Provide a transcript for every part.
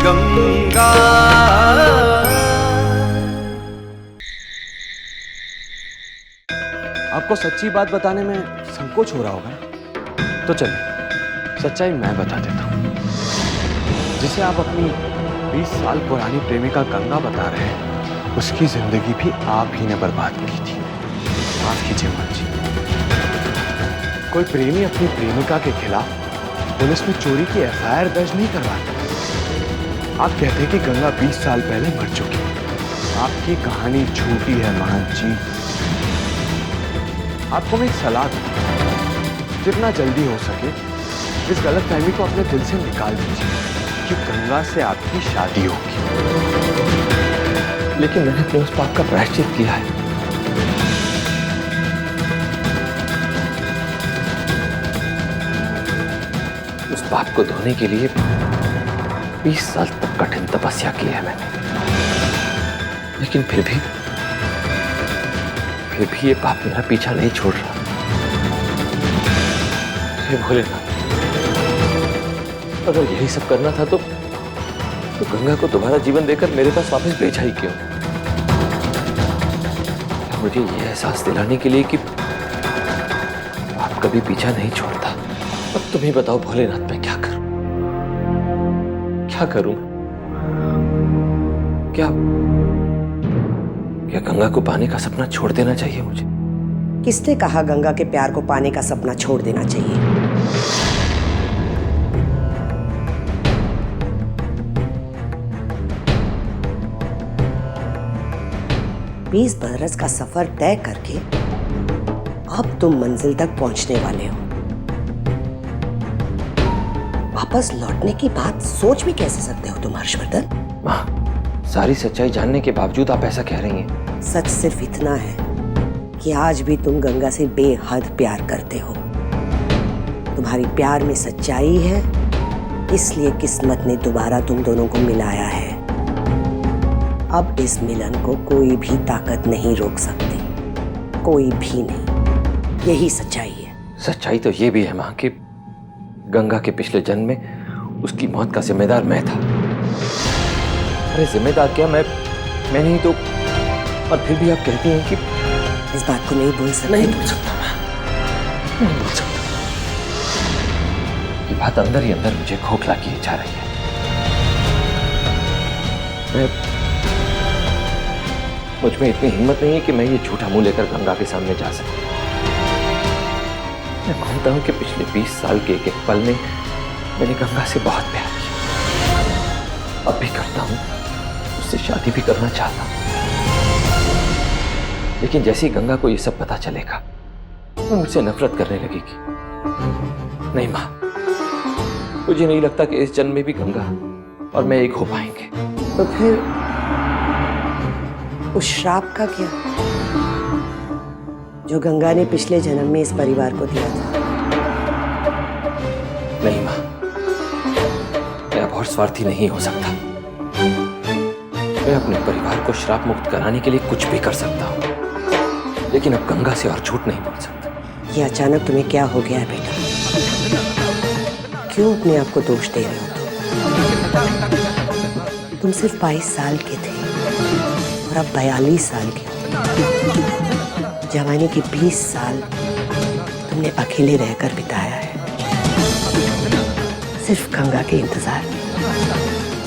गंगा। आपको सच्ची बात बताने में संकोच हो रहा होगा ना, तो चलिए सच्चाई मैं बता देता हूँ। जिसे आप अपनी 20 साल पुरानी प्रेमिका गंगा बता रहे हैं, उसकी जिंदगी भी आप ही ने बर्बाद की थी। माफ कीजिए मां जी। कोई प्रेमी अपनी प्रेमिका के खिलाफ पुलिस में चोरी की एफआईआर दर्ज नहीं करवाता। आप कहते हैं कि गंगा 20 साल पहले मर चुकी। आपकी कहानी झूठी है मान जी। आपको मैं एक सलाह दूं, जितना जल्दी हो सके इस गलतफहमी को अपने दिल से निकाल दीजिए कि गंगा से आपकी शादी होगी। लेकिन मैंने अपने उस पाप का प्रायश्चित किया है। उस पाप को धोने के लिए 20 साल तक कठिन तपस्या की है मैंने। लेकिन फिर भी ये पाप मेरा पीछा नहीं छोड़ रहा। हे भोलेनाथ, अगर यही सब करना था तो गंगा को दोबारा जीवन देकर मेरे पास वापस भेजा ही क्यों? मुझे यह एहसास दिलाने के लिए कि पाप कभी पीछा नहीं छोड़ता। अब तुम ही बताओ भोलेनाथ, मैं क्या करूं? क्या करूं? क्या गंगा को पाने का सपना छोड़ देना चाहिए मुझे? किसने कहा गंगा के प्यार को पाने का सपना छोड़ देना चाहिए? बीस बरस का सफर तय करके अब तुम मंजिल तक पहुंचने वाले हो। वापस लौटने की बात सोच भी कैसे सकते हो तुम हर्षवर्धन? माँ, सारी सच्चाई जानने के बावजूद आप ऐसा कह रही हैं। सच सिर्फ इतना है कि आज भी तुम गंगा से बेहद प्यार करते हो। तुम्हारी प्यार में सच्चाई है, इसलिए किस्मत ने दोबारा तुम दोनों को मिलाया है। अब इस मिलन को कोई भी ताकत नहीं रोक सकती, कोई भी नहीं। यही सच्चाई है। सच्चाई तो ये भी है माँ कि गंगा के पिछले जन्म में उसकी मौत का जिम्मेदार मैं था। अरे जिम्मेदार क्या, मैं नहीं तो। और फिर भी आप कहती हैं कि इस बात को नहीं बोल सकते। नहीं बोल सकता मैं, नहीं बोल सकता। ये बात अंदर ही अंदर मुझे खोखला किए जा रही है। मुझ में इतनी हिम्मत नहीं है कि मैं ये झूठा मुंह लेकर गंगा के सामने जा सकूं। मैं मानता हूं कि पिछले 20 साल के एक पल में मैंने गंगा से बहुत प्यार किया। अब भी करता हूं, उससे शादी भी करना चाहता हूं। लेकिन जैसे ही गंगा को ये सब पता चलेगा, वो मुझसे नफरत करने लगेगी। नहीं मां, मुझे नहीं लगता कि इस जन्म में भी गंगा और मैं एक हो पाएंगे। तो फिर उस श्राप का क्या, जो गंगा ने पिछले जन्म में इस परिवार को दिया था? नहीं मां, मैं अब और स्वार्थी नहीं हो सकता। मैं अपने परिवार को श्राप मुक्त कराने के लिए कुछ भी कर सकता हूं, लेकिन अब गंगा से और झूठ नहीं बोल सकता। ये अचानक तुम्हें क्या हो गया है बेटा? क्यों अपने आप को दोष दे रहे हो? तुम सिर्फ 22 साल के थे और अब 42 साल के हो। जवानी के 20 साल तुमने अकेले रहकर बिताया है, सिर्फ गंगा के इंतजार में।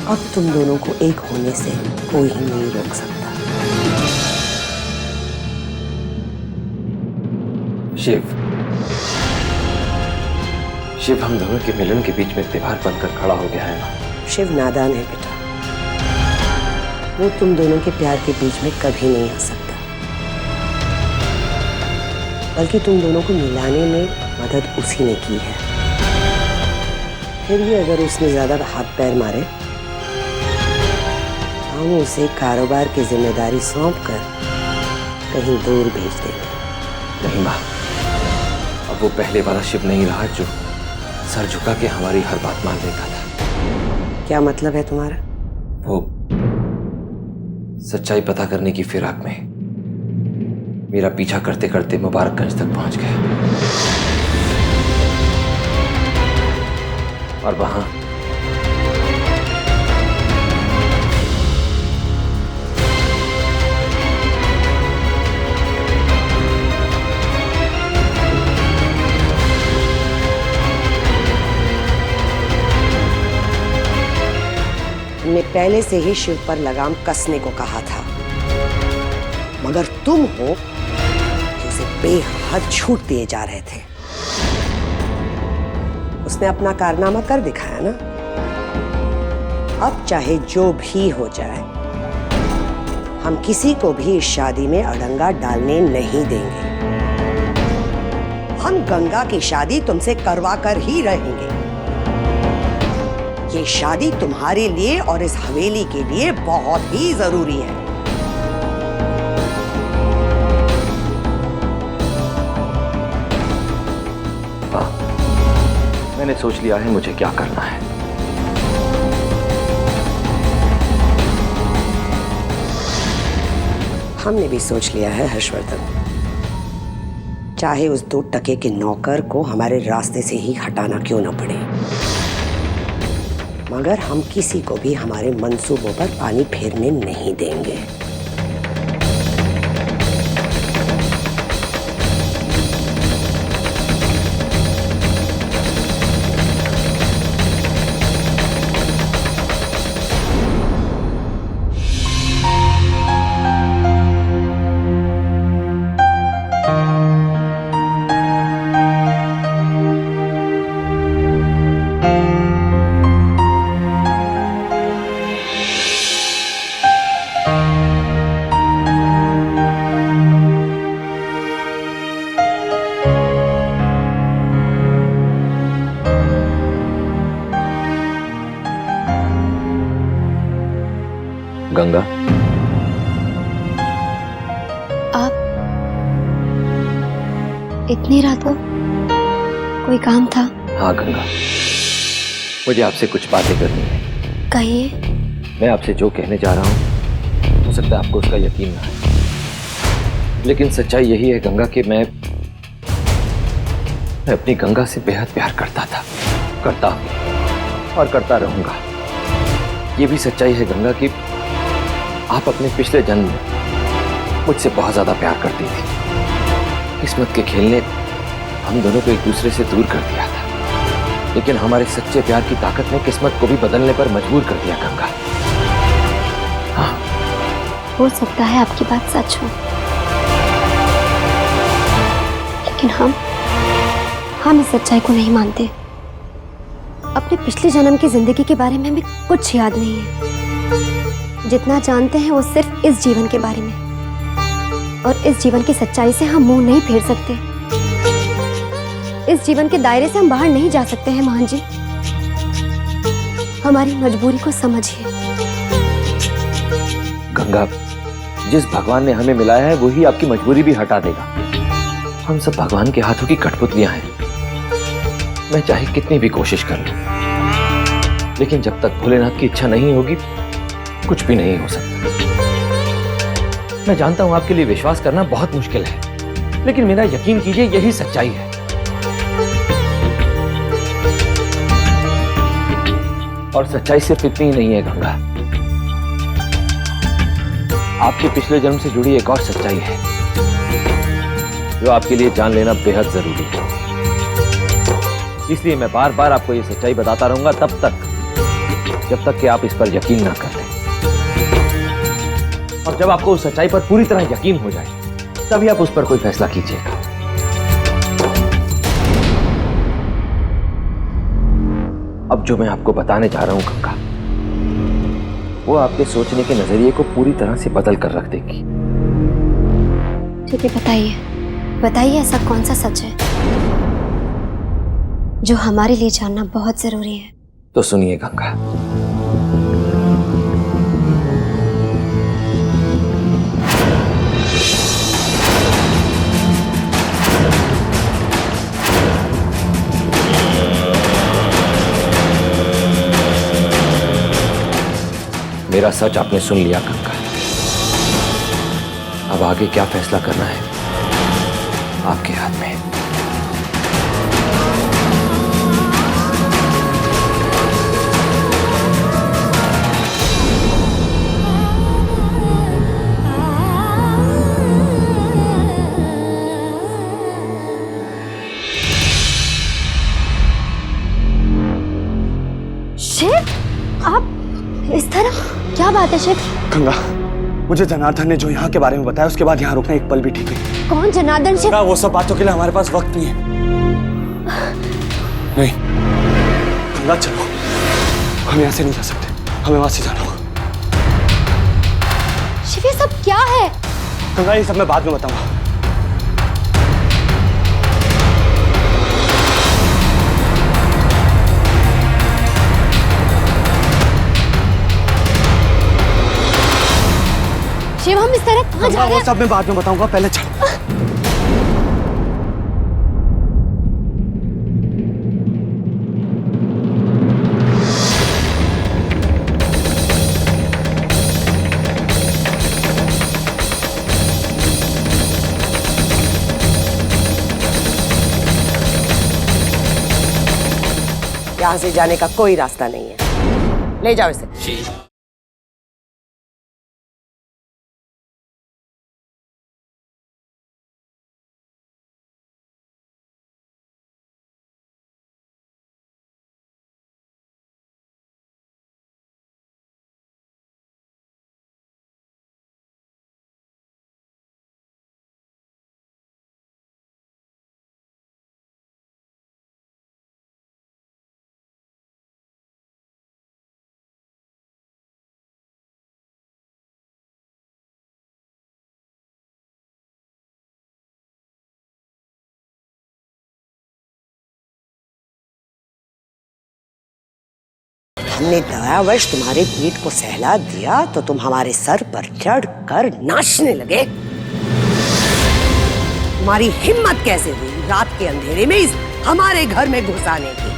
अब तुम दोनों को एक होने से कोई ही नहीं रोक सकता। शिव हम दोनों के मिलन के बीच में दीवार बनकर खड़ा हो गया है ना। शिव नादान है बेटा, वो तुम दोनों के प्यार के बीच में कभी नहीं आ सकता, बल्कि तुम दोनों को मिलाने में मदद उसी ने की है। फिर भी अगर उसने ज्यादा हाथ पैर मारे, हम उसे कारोबार की जिम्मेदारी सौंप कर कहीं दूर भेज देंगे। नहीं मां, अब वो पहले वाला शिव नहीं रहा जो सर झुका के हमारी हर बात मान लेता था। क्या मतलब है तुम्हारा? वो सच्चाई पता करने की फिराक में मेरा पीछा करते करते मुबारकगंज तक पहुंच गया और वहां पहले से ही शिव पर लगाम कसने को कहा था, मगर तुम हो कि उसे बेहद छूट दिए जा रहे थे। उसने अपना कारनामा कर दिखाया ना। अब चाहे जो भी हो जाए, हम किसी को भी इस शादी में अड़ंगा डालने नहीं देंगे। हम गंगा की शादी तुमसे करवा कर ही रहेंगे। ये शादी तुम्हारे लिए और इस हवेली के लिए बहुत ही जरूरी है। हाँ, मैंने सोच लिया है मुझे क्या करना है। हमने भी सोच लिया है हर्षवर्धन। चाहे उस 2 टके के नौकर को हमारे रास्ते से ही हटाना क्यों न पड़े, मगर हम किसी को भी हमारे मंसूबों पर पानी फेरने नहीं देंगे। गंगा, आप इतनी रात को कोई काम था? हाँ गंगा, मुझे आपसे कुछ बातें करनी है। कहिए। मैं आपसे जो कहने जा रहा हूँ हो सकता है आपको उसका यकीन ना आए, लेकिन सच्चाई यही है गंगा कि मैं अपनी गंगा से बेहद प्यार करता था, करता हूं और करता रहूंगा। ये भी सच्चाई है गंगा कि आप अपने पिछले जन्म में मुझसे बहुत ज्यादा प्यार करती थी। किस्मत के खेल ने हम दोनों को एक दूसरे से दूर कर दिया था, लेकिन हमारे सच्चे प्यार की ताकत ने किस्मत को भी बदलने पर मजबूर कर दिया गंगा। हाँ, हो सकता है आपकी बात सच हो, लेकिन हम इस सच्चाई को नहीं मानते। अपने पिछले जन्म की जिंदगी के बारे में हमें कुछ याद नहीं है। जितना जानते हैं वो सिर्फ इस जीवन के बारे में, और इस जीवन की सच्चाई से हम मुंह नहीं फेर सकते। इस जीवन के दायरे से हम बाहर नहीं जा सकते हैं मोहन जी। हमारी मजबूरी को समझिए। गंगा, जिस भगवान ने हमें मिलाया है वही आपकी मजबूरी भी हटा देगा। हम सब भगवान के हाथों की कठपुतलियां हैं। मैं चाहे कितनी भी कोशिश कर लूं, लेकिन जब तक भोलेनाथ की इच्छा नहीं होगी कुछ भी नहीं हो सकता। मैं जानता हूं आपके लिए विश्वास करना बहुत मुश्किल है, लेकिन मेरा यकीन कीजिए यही सच्चाई है। और सच्चाई सिर्फ इतनी ही नहीं है गंगा, आपके पिछले जन्म से जुड़ी एक और सच्चाई है जो आपके लिए जान लेना बेहद जरूरी है। इसलिए मैं बार बार आपको यह सच्चाई बताता रहूंगा तब तक जब तक कि आप इस पर यकीन ना कर लें। और जब आपको उस सच्चाई पर पूरी तरह यकीन हो जाए तभी आप उस पर कोई फैसला कीजिएगा। अब जो मैं आपको बताने जा रहा हूं गंगा, वो आपके सोचने के नजरिए को पूरी तरह से बदल कर रख देगी। ठीक है, बताइए बताइए, ऐसा कौन सा सच है जो हमारे लिए जानना बहुत जरूरी है? तो सुनिए गंगा, मेरा सच आपने सुन लिया गंगा। अब आगे क्या फैसला करना है आपके हाथ में है। शिव, आप इस तरह बात है शिव? गंगा, मुझे जनार्दन ने जो यहाँ के बारे में बताया उसके बाद यहाँ रुकना एक पल भी ठीक नहीं। कौन जनार्दन शिव? गंगा, वो सब बातों के लिए हमारे पास वक्त नहीं है। नहीं गंगा, चलो, हम यहाँ से नहीं जा सकते, हमें वहां से जाना होगा। शिव ये सब क्या है? गंगा, ये सब मैं बाद में बताऊंगा। शिव हम इस तरह कहाँ जा रहे वो हैं? सब मैं बाद में बताऊंगा, पहले चलो। यहाँ से जाने का कोई रास्ता नहीं है, ले जाओ इसे। हमने दयावश तुम्हारे पीठ को सहला दिया तो तुम हमारे सर पर चढ़कर नाचने लगे। तुम्हारी हिम्मत कैसे हुई रात के अंधेरे में इस हमारे घर में घुस आने की?